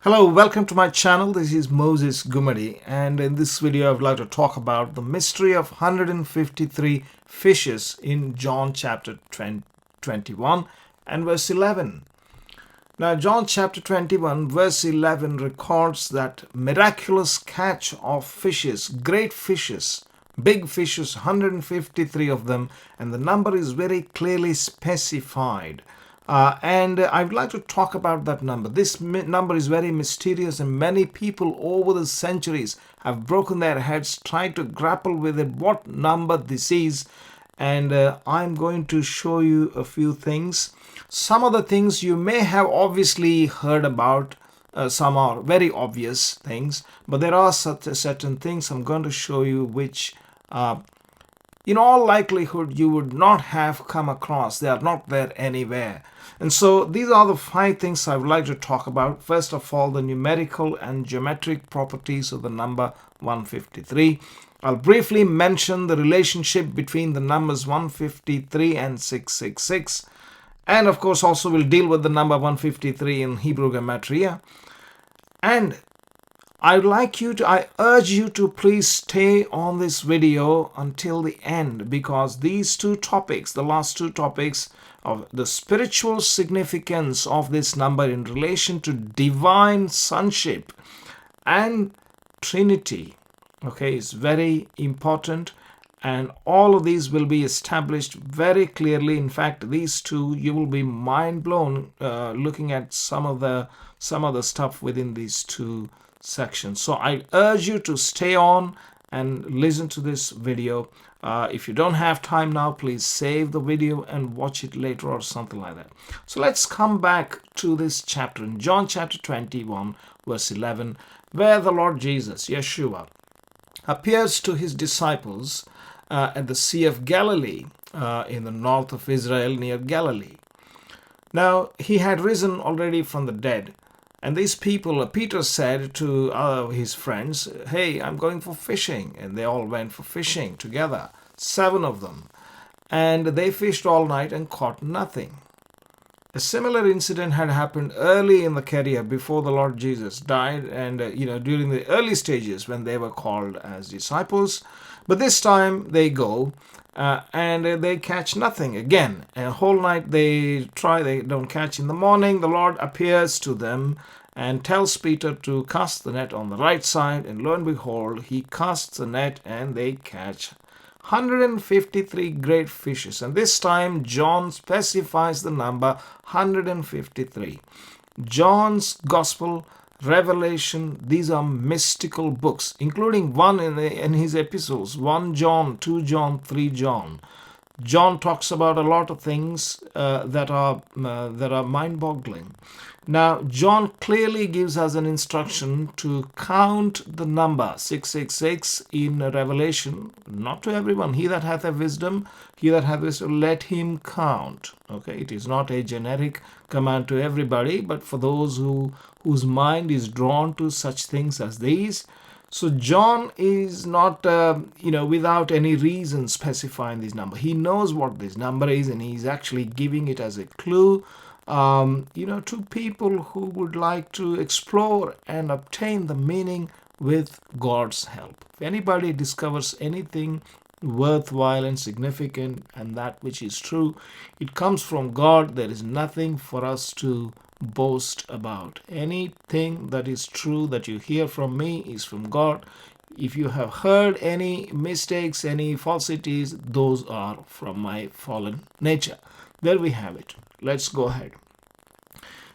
Hello, welcome to my channel. This is Moses Gumadi, and in this video I would like to talk about the mystery of 153 fishes in John chapter 21 and verse 11. Now, John chapter 21 verse 11 records that miraculous catch of fishes, great fishes, big fishes, 153 of them, and the number is very clearly specified. And I would like to talk about that number. This number is very mysterious, and many people over the centuries have broken their heads trying to grapple with it, what number this is. And I'm going to show you a few things. Some of the things you may have obviously heard about. Some are very obvious things, but there are certain things I'm going to show you which in all likelihood you would not have come across. They are not there anywhere. And so these are the 5 things I would like to talk about. First of all, the numerical and geometric properties of the number 153. I'll briefly mention the relationship between the numbers 153 and 666. And of course also we'll deal with the number 153 in Hebrew Gematria. And I urge you to please stay on this video until the end, because these 2 topics, the last 2 topics of the spiritual significance of this number in relation to divine sonship and Trinity, is very important, and all of these will be established very clearly. In fact, these 2, you will be mind blown looking at some of the stuff within these 2 sections. So I urge you to stay on and listen to this video. If you don't have time now, please save the video and watch it later or something like that. So let's come back to this chapter in John chapter 21 verse 11, where the Lord Jesus, Yeshua, appears to his disciples at the Sea of Galilee in the north of Israel near Galilee. Now, he had risen already from the dead. And these people, Peter said to his friends, "Hey, I'm going for fishing." And they all went for fishing together, 7 of them. And they fished all night and caught nothing. A similar incident had happened early in the career before the Lord Jesus died, and during the early stages when they were called as disciples. But this time they go and they catch nothing again. A whole night they try, they don't catch. In the morning, the Lord appears to them and tells Peter to cast the net on the right side, and lo and behold, he casts the net and they catch 153 great fishes. And this time John specifies the number 153. John's Gospel, Revelation, these are mystical books, including one in his epistles, 1 John, 2 John, 3 John. John talks about a lot of things that are mind-boggling. Now, John clearly gives us an instruction to count the number 666 in Revelation, not to everyone. He that hath a wisdom, let him count. It is not a generic command to everybody, but for those whose mind is drawn to such things as these. So John is not, without any reason specifying this number. He knows what this number is, and he's actually giving it as a clue, to people who would like to explore and obtain the meaning with God's help. If anybody discovers anything worthwhile and significant and that which is true, it comes from God. There is nothing for us to boast about. Anything that is true that you hear from me is from God. If you have heard any mistakes, any falsities, those are from my fallen nature. There we have it. Let's go ahead.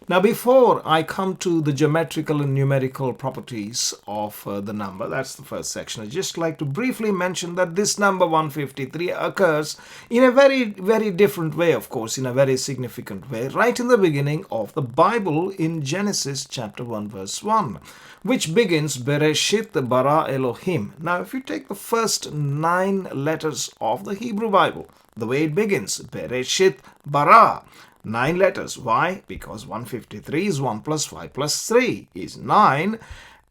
Now, before I come to the geometrical and numerical properties of the number, that's the first section, I'd just like to briefly mention that this number 153 occurs in a very, very different way, of course, in a very significant way, right in the beginning of the Bible in Genesis chapter 1 verse 1, which begins, Bereshit bara Elohim. Now, if you take the first 9 letters of the Hebrew Bible, the way it begins, Bereshit bara, 9 letters. Why? Because 153 is 1 plus 5 plus 3 is 9.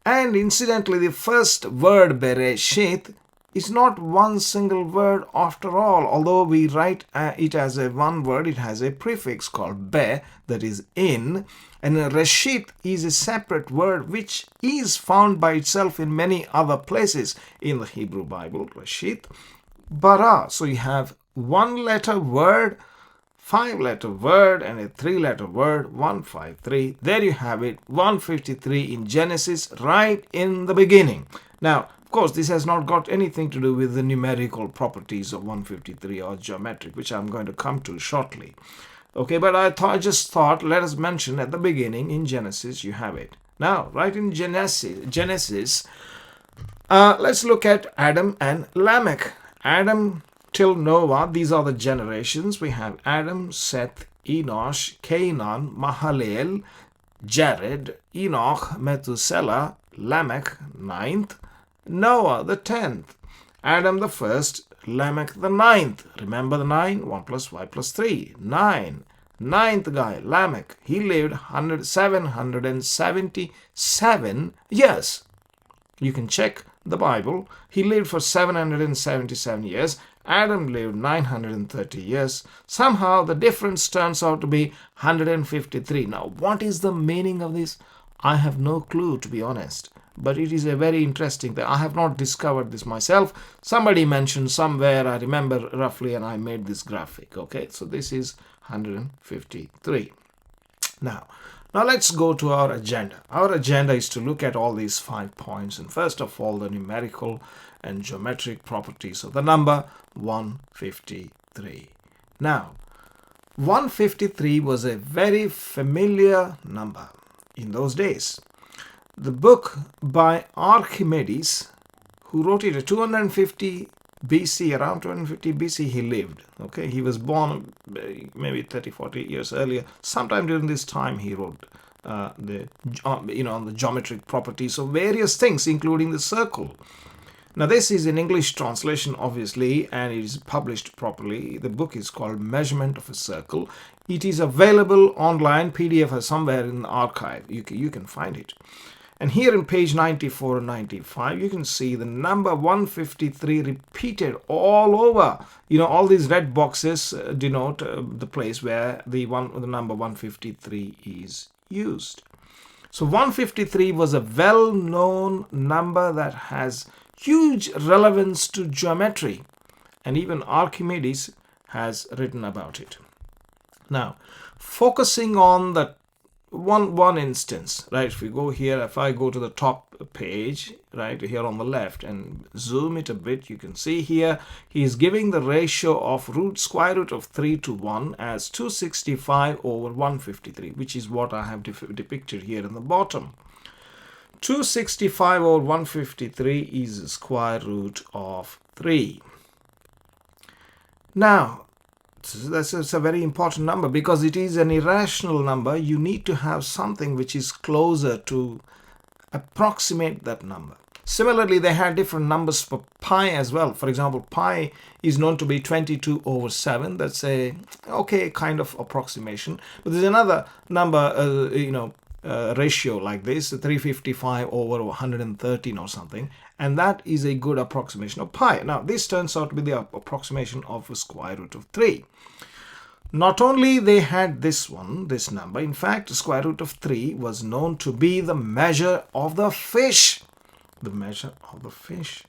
And incidentally, the first word Bereshit is not one single word after all. Although we write it as a one word, it has a prefix called be, that is in. And reshit is a separate word which is found by itself in many other places in the Hebrew Bible. Reshit, bara. So you have one letter word, 5-letter word, and a 3-letter word, 153. There you have it, 153 in Genesis, right in the beginning. Now, of course, this has not got anything to do with the numerical properties of 153 or geometric, which I'm going to come to shortly. Okay, but I just thought, let us mention at the beginning in Genesis, you have it. Now, right in Genesis, let's look at Adam and Lamech. Adam till Noah, these are the generations. We have Adam, Seth, Enosh, Canaan, Mahalalel, Jared, Enoch, Methuselah, Lamech, 9th, Noah, the 10th, Adam the 1st, Lamech the 9th. Remember the 9? 1 plus y plus 3. 9. 9th guy, Lamech. He lived 777 years. You can check the Bible. He lived for 777 years. Adam lived 930 years. Somehow the difference turns out to be 153. Now, what is the meaning of this? I have no clue, to be honest. But it is a very interesting thing. I have not discovered this myself. Somebody mentioned somewhere, I remember roughly, and I made this graphic. Okay, so this is 153. Now let's go to our agenda. Our agenda is to look at all these 5 points, and first of all, the numerical and geometric properties of the number 153. Now, 153 was a very familiar number in those days. The book by Archimedes, who wrote it at 250 BC, around 250 BC he lived. Okay, he was born maybe 30-40 years earlier. Sometime during this time he wrote on the geometric properties of various things, including the circle. Now this is an English translation, obviously, and it is published properly. The book is called Measurement of a Circle. It is available online, PDF somewhere in the archive. You can find it. And here in page 94 and 95, you can see the number 153 repeated all over. All these red boxes denote the place where the number 153 is used. So 153 was a well-known number that has huge relevance to geometry, and even Archimedes has written about it. Now, focusing on the one instance, right? If I go to the top page, right here on the left, and zoom it a bit, you can see here he is giving the ratio of square root of 3 to 1 as 265 over 153, which is what I have depicted here in the bottom. 265 over 153 is the square root of 3. Now, that's a very important number because it is an irrational number. You need to have something which is closer to approximate that number. Similarly, they had different numbers for pi as well. For example, pi is known to be 22 over 7. That's a kind of approximation. But there's another number, ratio like this, 355 over 113 or something, and that is a good approximation of pi. Now, this turns out to be the approximation of a square root of 3. Not only they had this number, in fact, the square root of 3 was known to be the measure of the fish. The measure of the fish.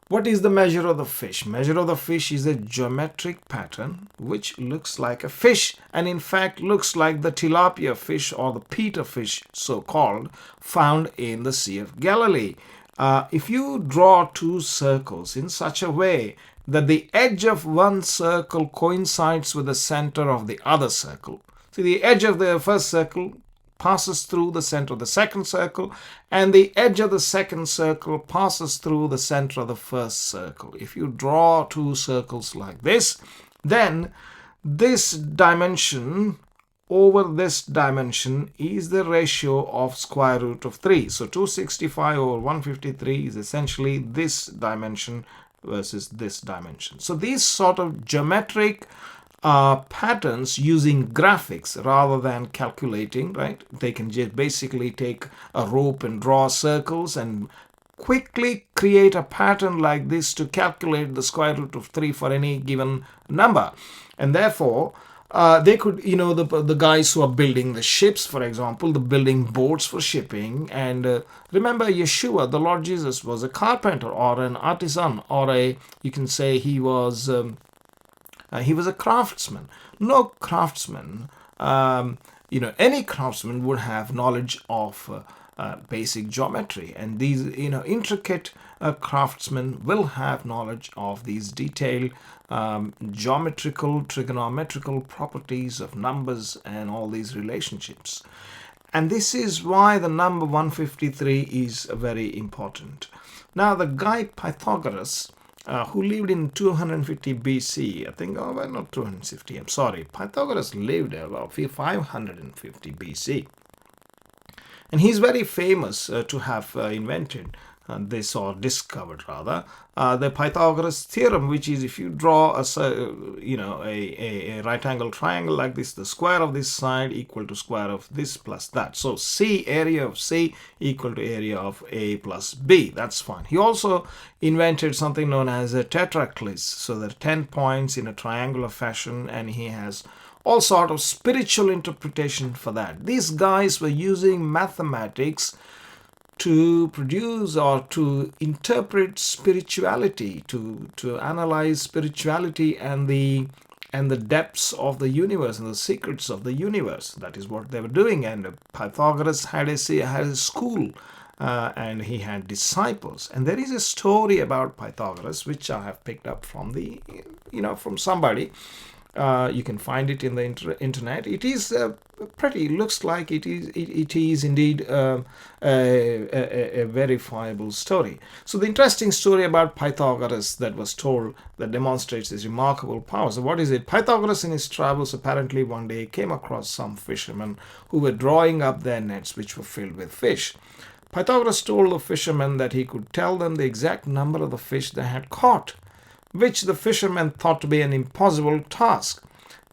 What is the measure of the fish? Measure of the fish is a geometric pattern which looks like a fish, and in fact looks like the tilapia fish or the peter fish, so-called, found in the Sea of Galilee. If you draw two circles in such a way that the edge of one circle coincides with the center of the other circle. See, the edge of the first circle passes through the center of the second circle, and the edge of the second circle passes through the center of the first circle. If you draw two circles like this, then this dimension over this dimension is the ratio of square root of 3. So 265 over 153 is essentially this dimension versus this dimension. So these sort of geometric patterns using graphics rather than calculating, right? They can just basically take a rope and draw circles and quickly create a pattern like this to calculate the square root of 3 for any given number. And therefore, they could, the guys who are building the ships, for example, the building boats for shipping. And remember, Yeshua, the Lord Jesus, was a carpenter or an artisan, or you can say he was a craftsman. No craftsman, any craftsman would have knowledge of basic geometry, and these intricate craftsmen will have knowledge of these detailed geometrical, trigonometrical properties of numbers and all these relationships. And this is why the number 153 is very important. Now, the guy Pythagoras, who lived in 250 BC, I think, not 250, I'm sorry, Pythagoras lived about 550 BC. And he's very famous to have invented this, or discovered rather, the Pythagoras theorem, which is if you draw a right angle triangle like this, the square of this side equal to square of this plus that. So area of C equal to area of A plus B. That's fine. He also invented something known as a tetraclys. So there are 10 points in a triangular fashion, and he has all sort of spiritual interpretation for that. These guys were using mathematics to produce or to interpret spirituality, to analyze spirituality and the depths of the universe and the secrets of the universe. That is what they were doing. And Pythagoras had a school, and he had disciples. And there is a story about Pythagoras which I have picked up from from somebody. You can find it in the internet. It is looks like it is indeed a verifiable story. So the interesting story about Pythagoras that was told that demonstrates his remarkable power. So what is it? Pythagoras in his travels apparently one day came across some fishermen who were drawing up their nets which were filled with fish. Pythagoras told the fishermen that he could tell them the exact number of the fish they had caught, which the fishermen thought to be an impossible task.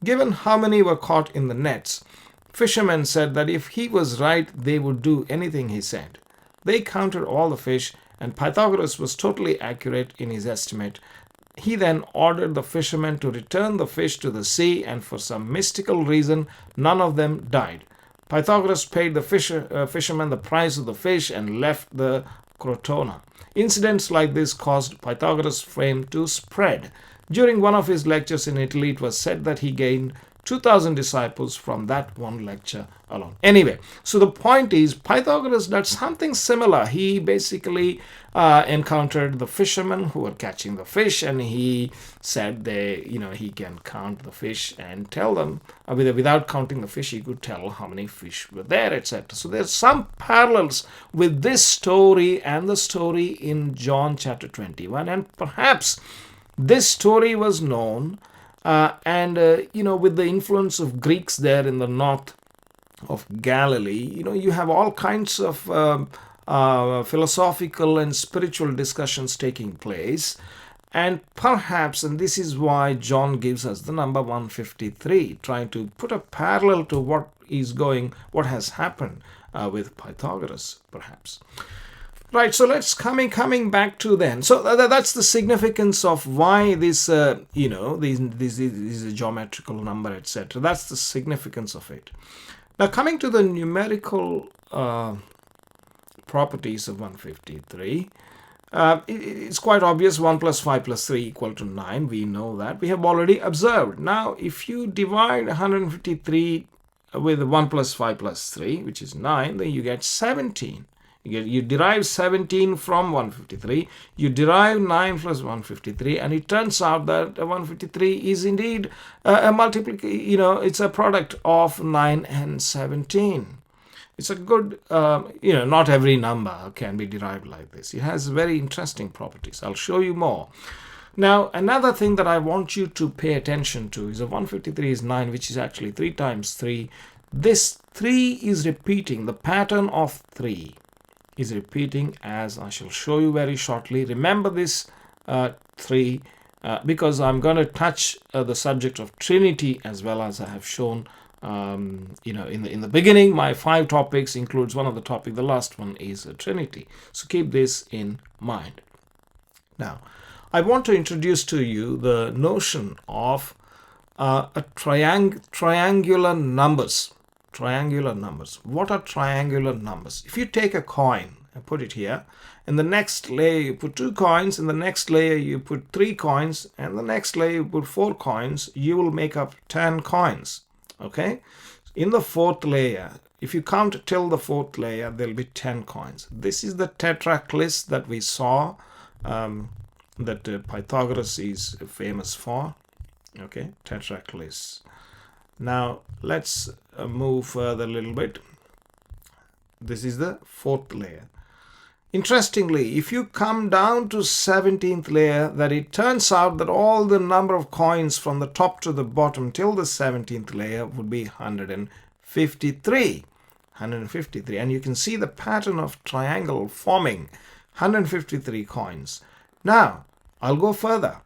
Given how many were caught in the nets, fishermen said that if he was right, they would do anything he said. They counted all the fish, and Pythagoras was totally accurate in his estimate. He then ordered the fishermen to return the fish to the sea, and for some mystical reason, none of them died. Pythagoras paid the fishermen the price of the fish and left the Crotona. Incidents like this caused Pythagoras' fame to spread. During one of his lectures in Italy, it was said that he gained 2,000 disciples from that one lecture alone. Anyway, so the point is, Pythagoras did something similar. He basically encountered the fishermen who were catching the fish, and he said he can count the fish and tell them, without counting the fish, he could tell how many fish were there, etc. So there's some parallels with this story and the story in John chapter 21, and perhaps this story was known with the influence of Greeks there in the north of Galilee, you have all kinds of philosophical and spiritual discussions taking place. And perhaps, and this is why John gives us the number 153, trying to put a parallel to what has happened with Pythagoras, perhaps. Right, so let's coming back to then. So that's the significance of why this, this is a geometrical number, etc. That's the significance of it. Now, coming to the numerical properties of 153, it's quite obvious. 1 plus 5 plus 3 equal to 9. We know that. We have already observed. Now, if you divide 153 with 1 plus 5 plus 3, which is 9, then you get 17. You derive 17 from 153. You derive 9 plus 153, and it turns out that 153 is indeed a multiplication. It's a product of 9 and 17. It's a good, not every number can be derived like this. It has very interesting properties. I'll show you more. Now, another thing that I want you to pay attention to is 153 is 9, which is actually 3 times 3. This 3 is repeating. The pattern of 3 is repeating, as I shall show you very shortly. Remember this 3 because I'm going to touch the subject of Trinity as well, as I have shown in the beginning, my 5 topics includes one of the topic. The last one is a Trinity. So keep this in mind. Now, I want to introduce to you the notion of triangular numbers. Triangular numbers. What are triangular numbers? If you take a coin and put it here, in the next layer you put 2 coins, in the next layer you put 3 coins, and the next layer you put 4 coins, you will make up 10 coins. Okay? In the 4th layer, if you count till the 4th layer, there will be 10 coins. This is the tetraclys that we saw, that Pythagoras is famous for. Okay, tetraclys. Now let's move further a little bit. This is the 4th layer. Interestingly, if you come down to 17th layer, that it turns out that all the number of coins from the top to the bottom till the 17th layer would be 153. 153. And you can see the pattern of triangle forming. 153 coins. Now, I'll go further.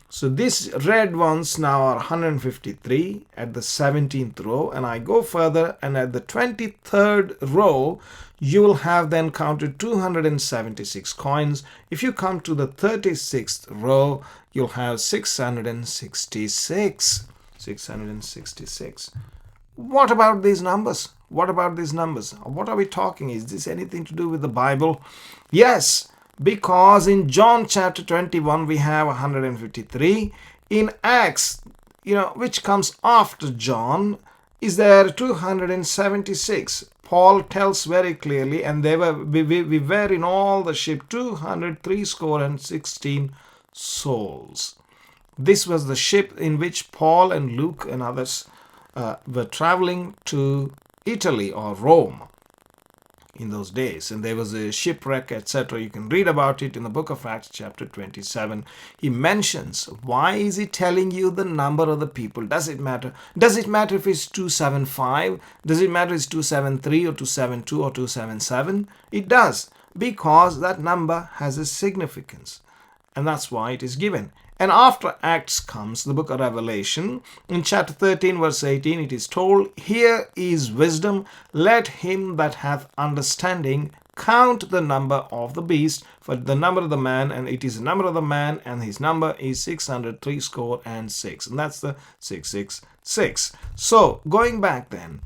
So these red ones now are 153 at the 17th row, and I go further, and at the 23rd row you will have then counted 276 coins. If you come to the 36th row, you'll have 666. 666. What about these numbers? What about these numbers? What are we talking? Is this anything to do with the Bible? Yes. Because in John chapter 21 we have 153. In Acts, which comes after John, is there 276. Paul tells very clearly, and we were in all the ship 216 souls. This was the ship in which Paul and Luke and others were traveling to Italy or Rome in those days, and there was a shipwreck, etc. You can read about it in the book of Acts chapter 27. He mentions, why is he telling you the number of the people? Does it matter? Does it matter if it's 275? Does it matter if it's 273 or 272 or 277? It does, because that number has a significance, and that's why it is given. And after Acts comes the book of Revelation. In chapter 13 verse 18 it is told, here is wisdom, let him that hath understanding count the number of the beast, for the number of the man, and it is the number of the man, and his number is 666, and that's the 666. So going back then,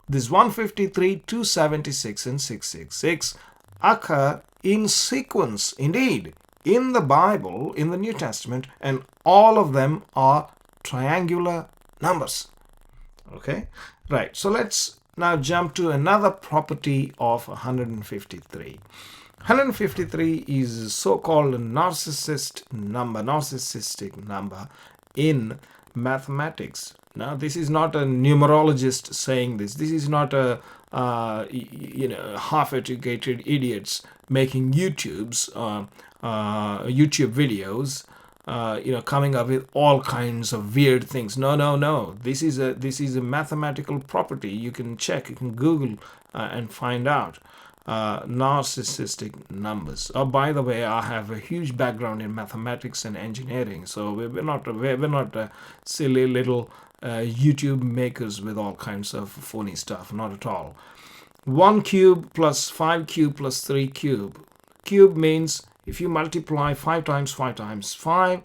this 153, 276 and 666 occur in sequence indeed in the Bible, in the New Testament, and all of them are triangular numbers. Okay, right. So let's now jump to another property of 153. 153 is a so-called narcissistic number in mathematics. Now, this is not a numerologist saying this. This is not a half-educated idiots making YouTube videos, coming up with all kinds of weird things. No. This is a mathematical property. You can check. You can Google and find out. Narcissistic numbers. Oh, by the way, I have a huge background in mathematics and engineering, so we're not silly little YouTube makers with all kinds of phony stuff. Not at all. 1 cube plus 5 cube plus 3 cube. Cube means if you multiply 5 times 5 times 5,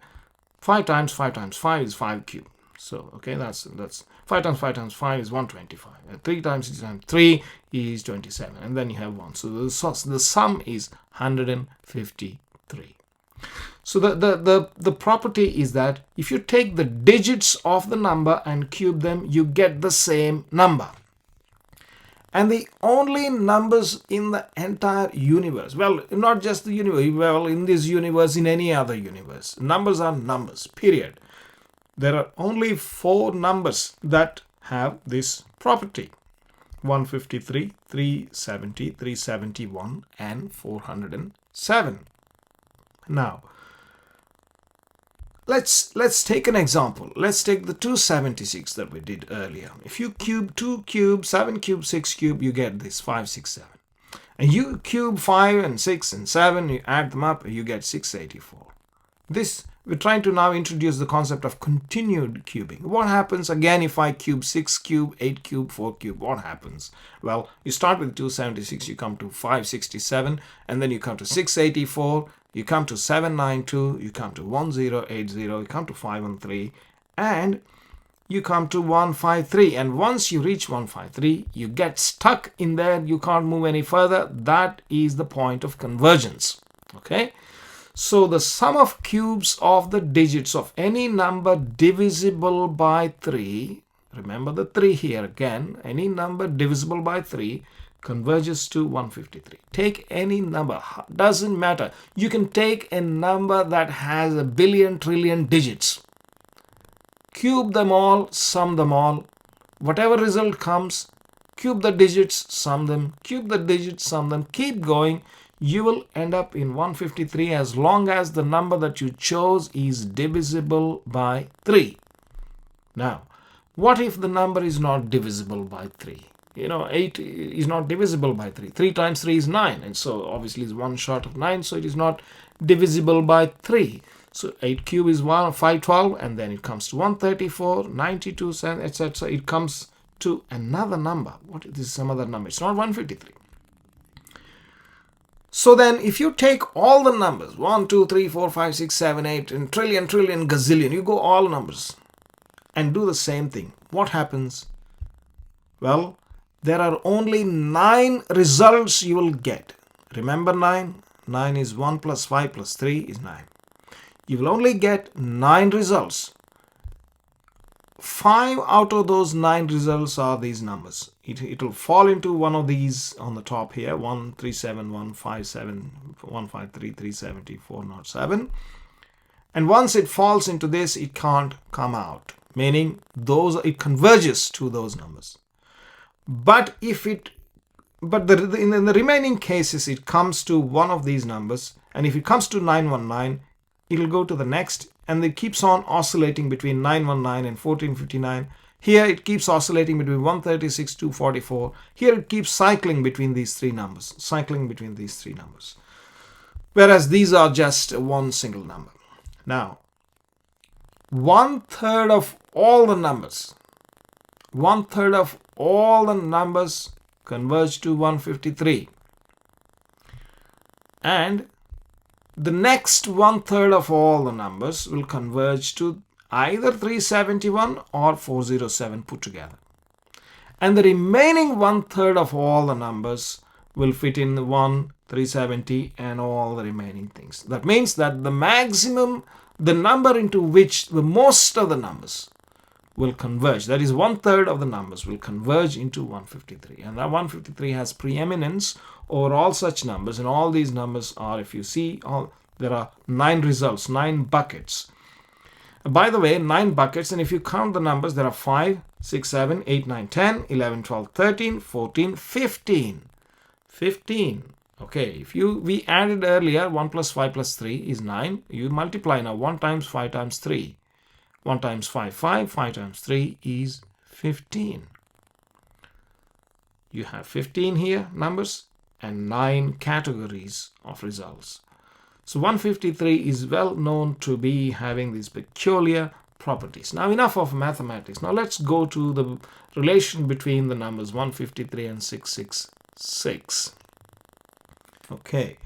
5 times 5 times 5 is 5 cube. So, okay, that's 5 times 5 times 5 is 125. 3 times 6 times 3 is 27. And then you have 1. So the sum is 153. So the property is that if you take the digits of the number and cube them, you get the same number. And the only numbers in the entire universe, well, not just the universe, well, in this universe, in any other universe, numbers are numbers, period. There are only 4 numbers that have this property: 153, 370, 371, and 407. Now, let's take an example. Let's take the 276 that we did earlier. If you cube 2 cube, 7 cube, 6 cube, you get this 5, 6, 7. And you cube 5 and 6 and 7, you add them up, you get 684. This we're trying to now introduce the concept of continued cubing. What happens again if I cube 6 cube, 8 cube, 4 cube? What happens? Well, you start with 276, you come to 567, and then you come to 684, you come to 792, you come to 1080, you come to 513, and you come to 153. And once you reach 153, you get stuck in there, you can't move any further. That is the point of convergence. Okay? So the sum of cubes of the digits of any number divisible by 3, remember the 3 here again, any number divisible by 3 converges to 153. Take any number, doesn't matter. You can take a number that has a billion, trillion digits. Cube them all, sum them all. Whatever result comes, cube the digits, sum them, cube the digits, sum them, keep going. You will end up in 153 as long as the number that you chose is divisible by 3. Now, what if the number is not divisible by 3? 8 is not divisible by 3. 3 times 3 is 9, and so obviously it's 1 short of 9, so it is not divisible by 3. So 8 cube is 512, and then it comes to 134, 92, etc. It comes to another number. What is some other number? It's not 153. So then if you take all the numbers, 1, 2, 3, 4, 5, 6, 7, 8, and trillion, gazillion, you go all numbers and do the same thing. What happens? Well, there are only 9 results you will get. Remember 9? 9 is 1 plus 5 plus 3 is 9. You will only get 9 results. 5 out of those 9 results are these numbers. It will fall into one of these on the top here, 137, 157, 153, 370, 407. And once it falls into this, it can't come out, meaning it converges to those numbers. But in the remaining cases, it comes to one of these numbers, and if it comes to 919, it will go to the next, and it keeps on oscillating between 919 and 1459. Here it keeps oscillating between 136, 244. Here it keeps cycling between these three numbers, whereas these are just one single number. Now, 1/3 of all the numbers, 1/3 of all the numbers converge to 153. And the next 1/3 of all the numbers will converge to either 371 or 407 put together. And the remaining 1/3 of all the numbers will fit in the 1, 370 and all the remaining things. That means that the maximum, the number into which the most of the numbers will converge, that is 1/3 of the numbers will converge into 153. And that 153 has preeminence over all such numbers, and all these numbers are, if you see, there are 9 results, 9 buckets. By the way, 9 buckets, and if you count the numbers, there are 5, 6, 7, 8, 9, 10, 11, 12, 13, 14, 15. 15. Okay, if we added earlier, 1 plus 5 plus 3 is 9. You multiply now, 1 times 5 times 3. 1 times 5, 5. 5 times 3 is 15. You have 15 here, numbers, and 9 categories of results. So 153 is well known to be having these peculiar properties. Now enough of mathematics. Now let's go to the relation between the numbers 153 and 666. Okay,